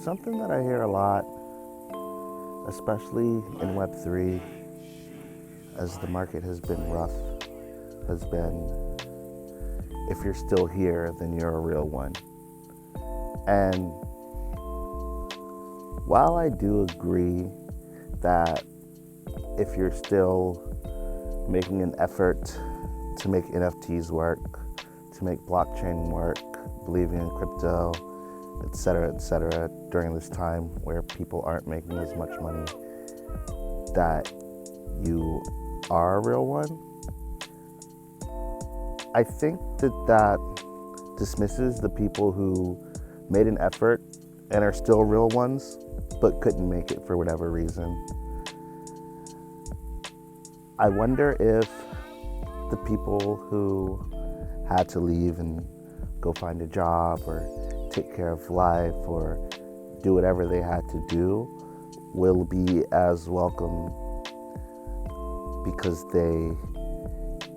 Something that I hear a lot, especially in Web3, as the market has been rough, has been, if you're still here, then you're a real one. And while I do agree that if you're still making an effort to make NFTs work, to make blockchain work, believing in crypto, et cetera, during this time where people aren't making as much money, that you are a real one, I think that dismisses the people who made an effort and are still real ones, but couldn't make it for whatever reason. I wonder if the people who had to leave and go find a job or take care of life or do whatever they had to do will be as welcome because they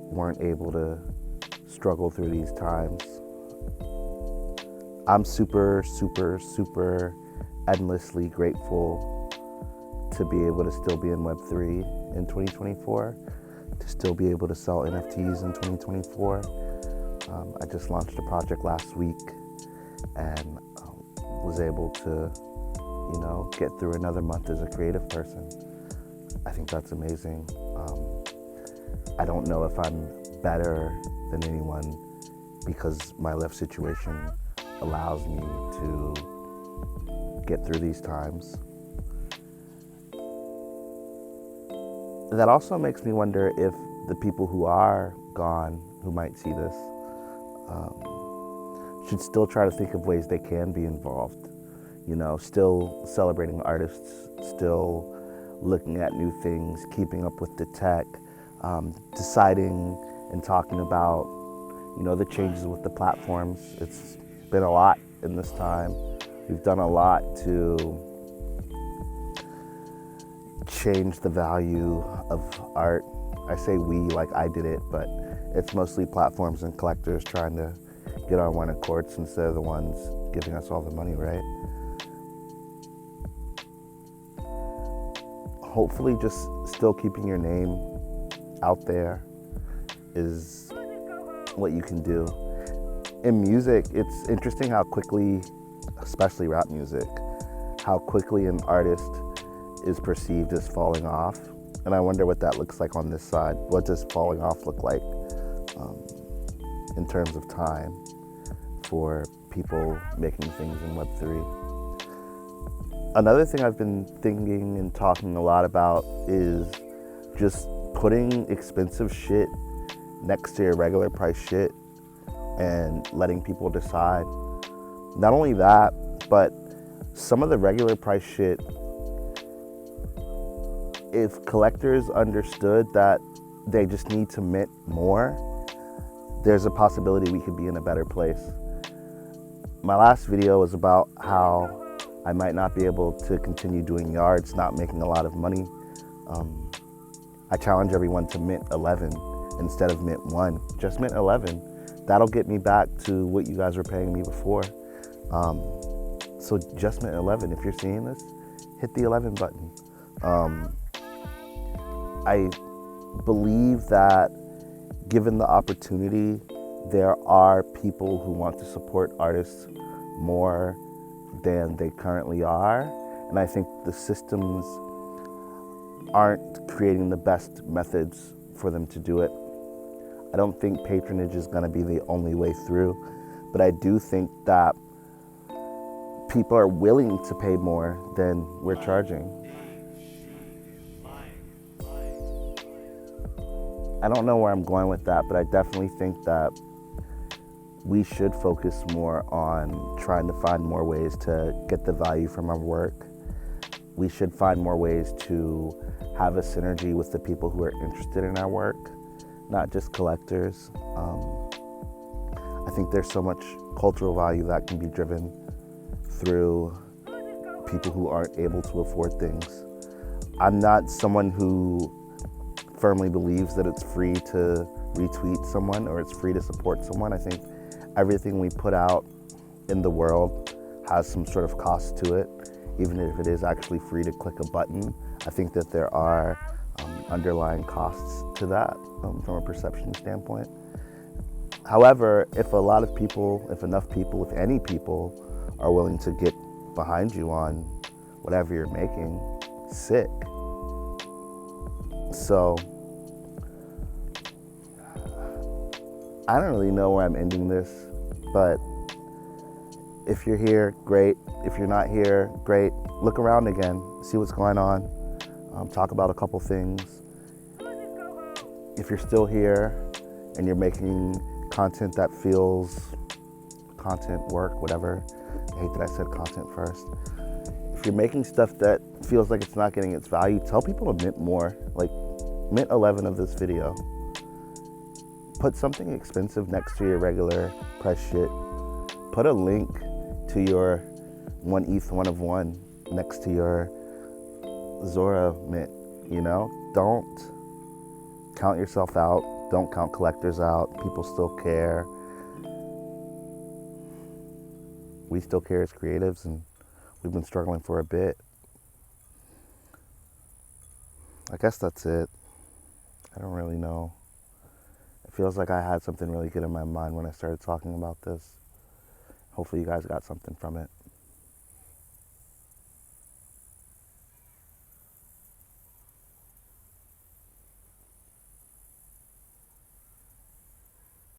weren't able to struggle through these times. I'm super endlessly grateful to be able to still be in Web3 in 2024, to still be able to sell NFTs in 2024. I just launched a project last week and was able to, get through another month as a creative person. I think that's amazing. I don't know if I'm better than anyone because my life situation allows me to get through these times. That also makes me wonder if the people who are gone, who might see this, should still try to think of ways they can be involved. Still celebrating artists, still looking at new things, keeping up with the tech, deciding and talking about, the changes with the platforms. It's been a lot in this time. We've done a lot to change the value of art. I say we like I did it, but it's mostly platforms and collectors trying to get on one accord since they're the ones giving us all the money, right? Hopefully just still keeping your name out there is what you can do. In music, it's interesting how quickly, especially rap music, how quickly an artist is perceived as falling off. And I wonder what that looks like on this side. What does falling off look like in terms of time for people making things in Web3? Another thing I've been thinking and talking a lot about is just putting expensive shit next to your regular price shit and letting people decide. Not only that, but some of the regular price shit, if collectors understood that they just need to mint more, there's a possibility we could be in a better place. My last video was about how I might not be able to continue doing yards, not making a lot of money. I challenge everyone to mint 11 instead of mint 1. Just mint 11. That'll get me back to what you guys were paying me before. So just mint 11. If you're seeing this, hit the 11 button. I believe that given the opportunity, there are people who want to support artists more than they currently are. And I think the systems aren't creating the best methods for them to do it. I don't think patronage is going to be the only way through, but I do think that people are willing to pay more than we're charging. I don't know where I'm going with that, but I definitely think that we should focus more on trying to find more ways to get the value from our work. We should find more ways to have a synergy with the people who are interested in our work, not just collectors. I think there's so much cultural value that can be driven through people who aren't able to afford things. I'm not someone who firmly believes that it's free to retweet someone or it's free to support someone. I think everything we put out in the world has some sort of cost to it, even if it is actually free to click a button. I think that there are underlying costs to that from a perception standpoint. However, if a lot of people, if enough people, if any people are willing to get behind you on whatever you're making, sick. So I don't really know where I'm ending this, but if you're here, great. If you're not here, great. Look around again, see what's going on, talk about a couple things. If you're still here and you're making content that feels, content, work, whatever. I hate that I said content first. If you're making stuff that feels like it's not getting its value, tell people to mint more. Like, mint 11 of this video. Put something expensive next to your regular price shit. Put a link to your 1 ETH 1 of 1 next to your Zora mint, you know? Don't count yourself out. Don't count collectors out. People still care. We still care as creatives, and we've been struggling for a bit. I guess that's it. I don't really know. It feels like I had something really good in my mind when I started talking about this. Hopefully you guys got something from it.